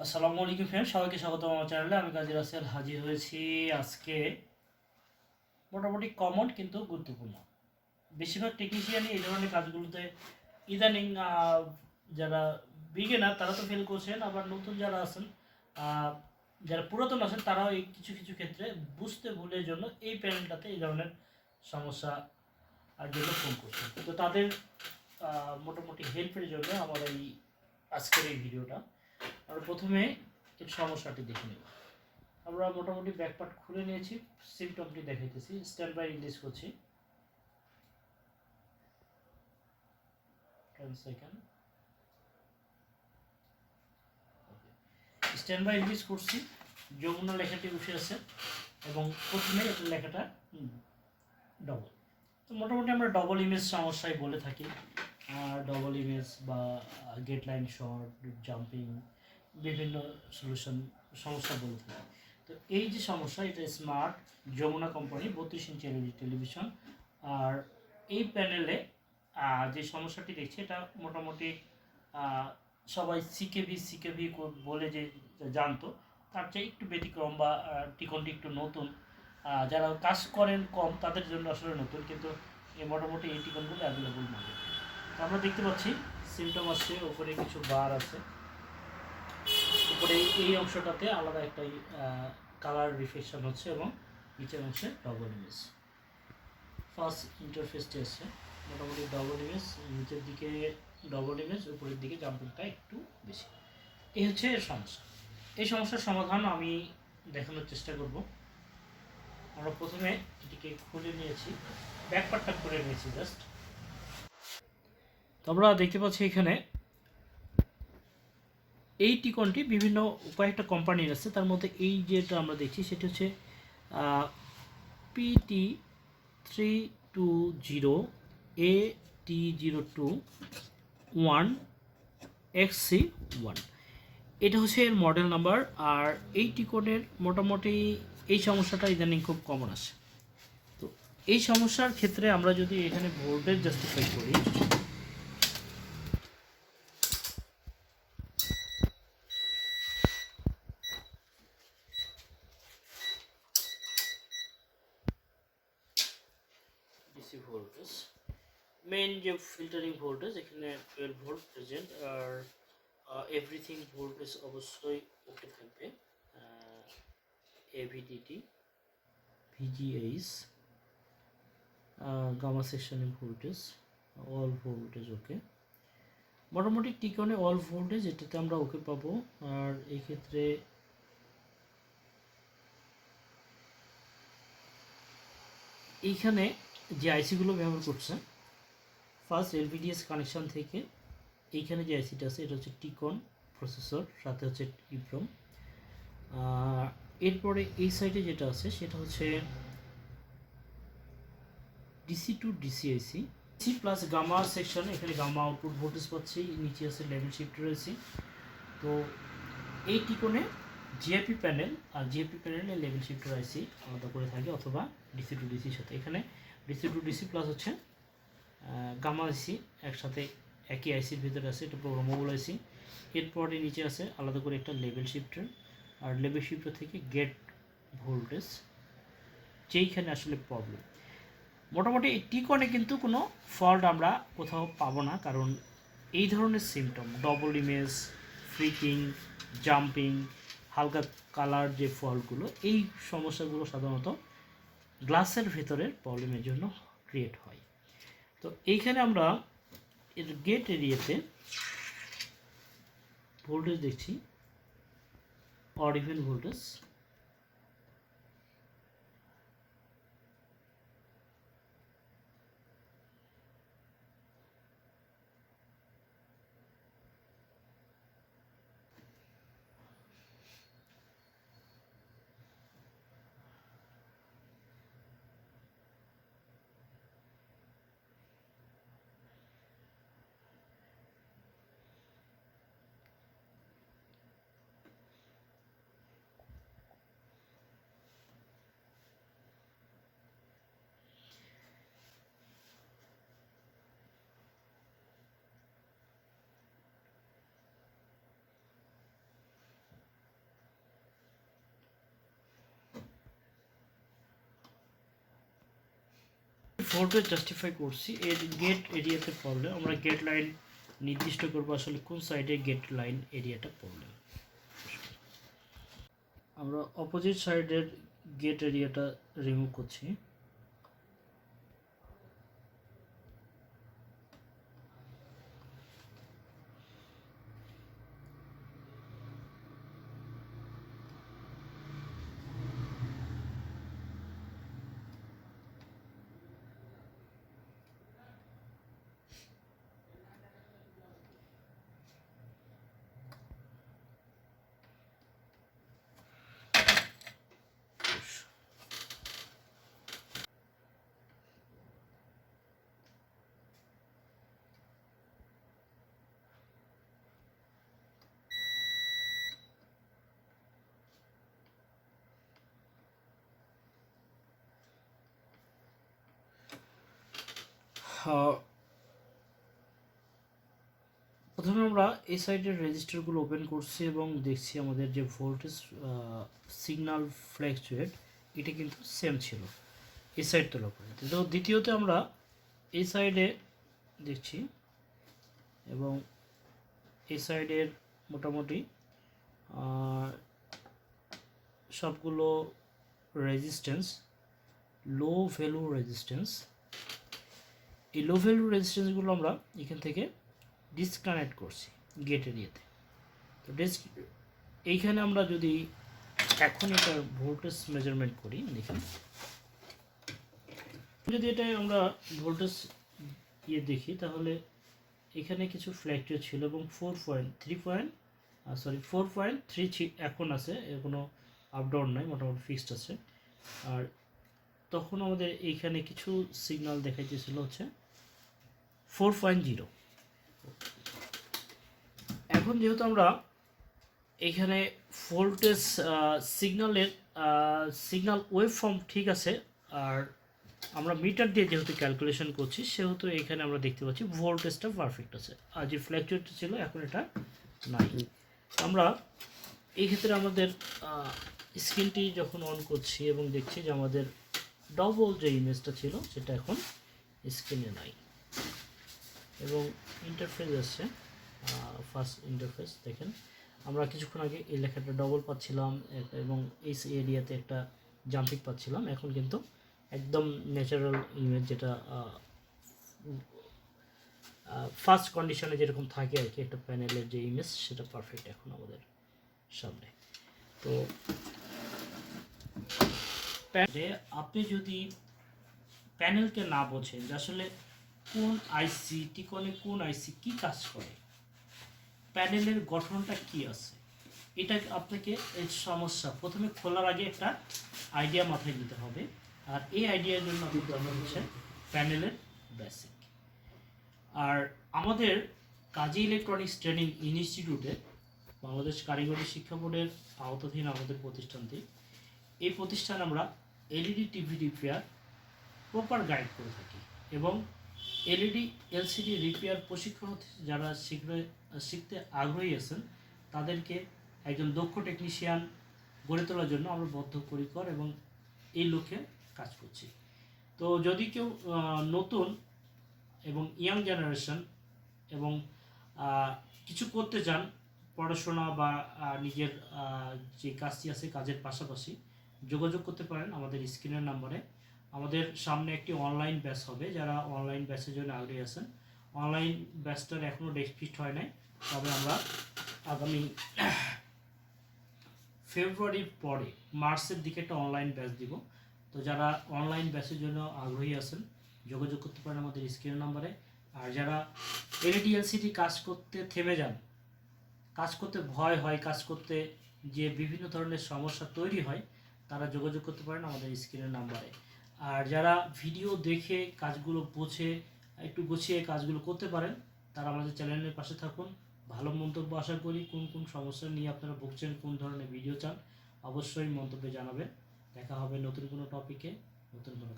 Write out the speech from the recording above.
আসসালামু আলাইকুম ফ্রেন্ড, সবাইকে স্বাগতম আমার চ্যানেলে। আমি কাজী রাসেল হাজির হয়েছি আজকে মোটামুটি কমন কিন্তু গুরুত্বপূর্ণ। বেশিরভাগ টেকনিশিয়ানই এই ধরনের কাজগুলোতে ইদানিং যারা বিগিনার তারা তো ফেল করছেন, আবার নতুন যারা আছেন, আহ, যারা পুরাতন আছেন তারাও এই কিছু কিছু ক্ষেত্রে বুঝতে ভুলের জন্য এই প্যানেলটাতে এই ধরনের সমস্যা আর জন্য ফোন করছেন। তো তাদের মোটামুটি হেল্পের জন্য আমার এই আজকের এই ভিডিওটা। আর প্রথমে এর সমস্যাটি দেখে নেব। আমরা মোটামুটি ব্যাকপার্ট খুলে নিয়েছি, সিমটমটি দেখাইতেছি। স্ট্যান্ড বাই রিলিজ করছি, 10 সেকেন্ড। স্ট্যান্ড বাই রিলিজ করছি, যমুনা লেখাটি উঠে আছে এবং প্রথমে এটা লেখাটা ডবল। তো মোটামুটি আমরা ডবল ইমেজ সমস্যায় বলে থাকি, ডবল ইমেজ বা গেট লাইন শর্ট, জাম্পিং, বিভিন্ন সলিউশন সমস্যা বলে থাকি। তো এই যে সমস্যা, এটা smart Jamuna company 32 inch LED television. আর এই প্যানেলে যে সমস্যাটি দেখছি এটা মোটামুটি সবাই সিকেভি বলে যে জানতো, তার চেয়ে একটু ব্যতিক্রম বা টিকনটি একটু নতুন। যারা কাজ করেন কম তাদের জন্য আসলে নতুন, কিন্তু মোটামুটি এই টিকনগুলো অ্যাভেলেবল মানে। তো আমরা দেখতে পাচ্ছি সিমটম আছে, উপরে কিছু বার আছে, উপরে এই অংশটাতে আলাদা একটা কালার রিফ্লেকশন হচ্ছে এবং নিচের অংশে ডবল ইমেজ। ফার্স্ট ইন্টারফেসটি আছে মোটামুটি ডবল ইমেজ, নিচের দিকে ডবল ইমেজ, উপরের দিকে জাম্পিংটা একটু বেশি। এই হচ্ছে এর সমস্যা। এই সমস্যার সমাধান আমি দেখানোর চেষ্টা করব। আমরা প্রথমে এটিকে খুলে নিয়েছি, ব্যাকপার্টটা খুলে নিয়েছি জাস্ট। তো আমরা দেখতে পাচ্ছি এখানে এই টিকনটি বিভিন্ন কয়েকটা কোম্পানির আছে, তার মধ্যে এই যেটা আমরা দেখছি সেটি হচ্ছে PT320AT021XC1। এটা হচ্ছে এর মডেল নাম্বার। আর এই টিকনের মোটামুটি এই সমস্যাটা ইদানিং খুব কমন আসে। তো এই সমস্যার ক্ষেত্রে আমরা যদি এখানে ভোল্টেজ জাস্টিফাই করি, ডিসি ভোল্টেজ মেইন যে ফিল্টারিং ভোল্টেজ, এখানে 12 ভোল্ট প্রেজেন্ট। আর এভরিথিং ভোল্টেজ অবশ্যই ওকে থাকবে, এভিডিটি, ভিজিএইচ, গামা সেকশনের ভোল্টেজ, অল ভোল্টেজ ওকে। মোটামুটি টিকনে অল ভোল্টেজ এটাতে আমরা ওকে পাবো। আর এই ক্ষেত্রে এইখানে যে আইসিগুলো ব্যবহার করছে, ফার্স্ট এলভিডিএস কানেকশন থেকে এইখানে যে আইসিটা আছে এটা হচ্ছে টিকন প্রসেসর, সাথে হচ্ছে ইপ্রম। এরপরে এই সাইডে যেটা আছে সেটা হচ্ছে DC to DC IC, C plus gamma section. এখানে গামা আউটপুট ভোল্টেজ পাচ্ছি, নিচে আছে লেভেল শিফট রয়েছে। তো এই টিকনে জিআইপি প্যানেল, আর জিআইপি প্যানেলে লেভেল শিফটার আইসি আলাদা করে থাকে, অথবা ডিসি টু ডিসির সাথে। এখানে ডিসি টু ডিসি প্লাস হচ্ছে গামা আইসি একসাথে একই আইসির ভিতরে আছে, এটা প্রোগ্রামেবল আইসি। এরপরে নিচে আছে আলাদা করে একটা লেভেল শিফটার, আর লেভেল শিফটার থেকে গেট ভোল্টেজ, যেইখানে আসলে প্রবলেম। মোটামুটি এই টিকনে কিন্তু কোনো ফল্ট আমরা কোথাও পাবো না, কারণ এই ধরনের সিমটম ডবল ইমেজ, ফ্লিকিং, জাম্পিং, হালকা কালার যে ফল্টগুলো, এই সমস্যাগুলো সাধারণত গ্লাসের ভেতরের প্রবলেমের জন্য ক্রিয়েট হয়। তো এইখানে আমরা এর গেট এরিয়াতে ভোল্টেজ দেখছি, odd even voltage. Voltage justify করছি, এর গেট এরিয়াতে প্রবলেম, আমরা গেট লাইন নির্দিষ্ট করবো আসলে কোন সাইডে গেট লাইন এরিয়াটা প্রবলেম। আমরা অপোজিট সাইডের গেট এরিয়াটা রিমুভ করছি। প্রথমে আমরা এই সাইডের রেজিস্টারগুলো ওপেন করছি এবং দেখছি আমাদের যে ভোল্টেজ সিগন্যাল ফ্ল্যাকচুয়েট এটা কিন্তু সেম ছিল এই সাইড তুলনা করে। তো দ্বিতীয়তে আমরা এই সাইডে দেখছি এবং এই সাইডের মোটামুটি সবগুলো রেজিস্ট্যান্স লো ভ্যালু রেজিস্ট্যান্স, এই লো ভ্যালু রেজিস্ট্যান্সগুলো আমরা এখান থেকে ডিসকানেক্ট করছি গেট এরিয়াতে। তো এইখানে আমরা যদি এখন এটা ভোল্টেজ মেজারমেন্ট করি, দেখুন যদি এটা আমরা ভোল্টেজ দেখি তাহলে এখানে কিছু ফ্ল্যাকচুয়েট ছিল এবং 4.3 এখন আছে, এর কোনো আপ ডাউন নাই, মোটামুটি ফিক্সড আছে। আর তখন আমাদের এইখানে কিছু সিগন্যাল দেখাইতেছিল হচ্ছে 4.0। এখন যেহেতু আমরা এখানে ভোল্টেজ সিগন্যাল ওয়েভ ফর্ম ঠিক আছে, আর আমরা মিটার দিয়ে যেহেতু ক্যালকুলেশন করছি সেহেতু এখানে আমরা দেখতে পাচ্ছি ভোল্টেজটা পারফেক্ট আছে, আর যে ফ্ল্যাকচুয়েট ছিল এখন এটা নাই। আমরা এই ক্ষেত্রে আমাদের স্ক্রিনটি যখন অন করছি এবং দেখছি যে আমাদের ডবল যে ইমেজটা ছিল সেটা এখন স্ক্রিনে নাই এবং ইন্টারফেস আসছে। ফার্স্ট ইন্টারফেস দেখেন, আমরা কিছুক্ষণ আগে এই লেখাটা ডবল পাচ্ছিলাম এবং এই এরিয়াতে একটা জাম্পিং পাচ্ছিলাম, এখন কিন্তু একদম ন্যাচারাল ইমেজ যেটা ফার্স্ট কন্ডিশনে যেরকম থাকে আর কি একটা প্যানেলের যে ইমেজ সেটা পারফেক্ট এখন আমাদের সামনে। তো আপনি যদি প্যানেলকে না বোঝেন যে আসলে কোন আইসি টিকনে কোন আইসি কি কাজ করে, প্যানেলের গঠনটা কি আছে, এটা আপনাকে এই সমস্যা প্রথমে খোলার আগে একটা আইডিয়া মাথায় নিতে হবে। আর এই আইডিয়ার জন্য কিন্তু আমরা হচ্ছে প্যানেলের বেসিক। আর আমাদের কাজী ইলেকট্রনিক্স ট্রেনিং ইনস্টিটিউটে বাংলাদেশ কারিগরি শিক্ষা বোর্ডের আওতাধীন আমাদের প্রতিষ্ঠানটি, এই প্রতিষ্ঠানে আমরা LED TV repair proper guide করে থাকি এবং এলইডি এলসিডি রিপেয়ার প্রশিক্ষণ যারা শিখতে আগ্রহী আছেন তাদেরকে একজন দক্ষ টেকনিশিয়ান গড়ে তোলার জন্য আমরা বদ্ধপরিকর এবং এই লক্ষ্যে কাজ করছি। তো যদি কেউ নতুন এবং ইয়াং জেনারেশন এবং কিছু করতে চান পড়াশোনা বা নিজের যে কাজটি আছে কাজের পাশাপাশি, যোগাযোগ করতে পারেন আমাদের স্ক্রিনের নাম্বারে। আমাদের সামনে একটি অনলাইন ব্যাচ হবে, যারা অনলাইন ব্যাচের জন্য আগ্রহী আছেন। অনলাইন ব্যাচটার এখনও ডেট ফিক্সড হয় নাই, তবে আমরা আগামী ফেব্রুয়ারির পরে মার্চের দিকে একটা অনলাইন ব্যাচ দিব। তো যারা অনলাইন ব্যাচের জন্য আগ্রহী আছেন যোগাযোগ করতে পারেন আমাদের স্ক্রিনের নাম্বারে। আর যারা এলইডি এলসিডি কাজ করতে থেমে যান, কাজ করতে ভয় হয়, কাজ করতে যে বিভিন্ন ধরনের সমস্যা তৈরি হয়, তারা যোগাযোগ করতে পারেন আমাদের স্ক্রিনের নাম্বারে। আর যারা ভিডিও দেখে কাজগুলো বুঝে একটু গুছিয়ে কাজগুলো করতে পারেন তারা আমাদের চ্যানেলের পাশে থাকুন। ভালো মন্তব্য আশা করি। কোন কোন সমস্যা নিয়ে আপনারা ভুগছেন, কোন ধরনের ভিডিও চান, অবশ্যই মন্তব্যে জানাবেন। দেখা হবে নতুন কোনো টপিকে, নতুন কোনো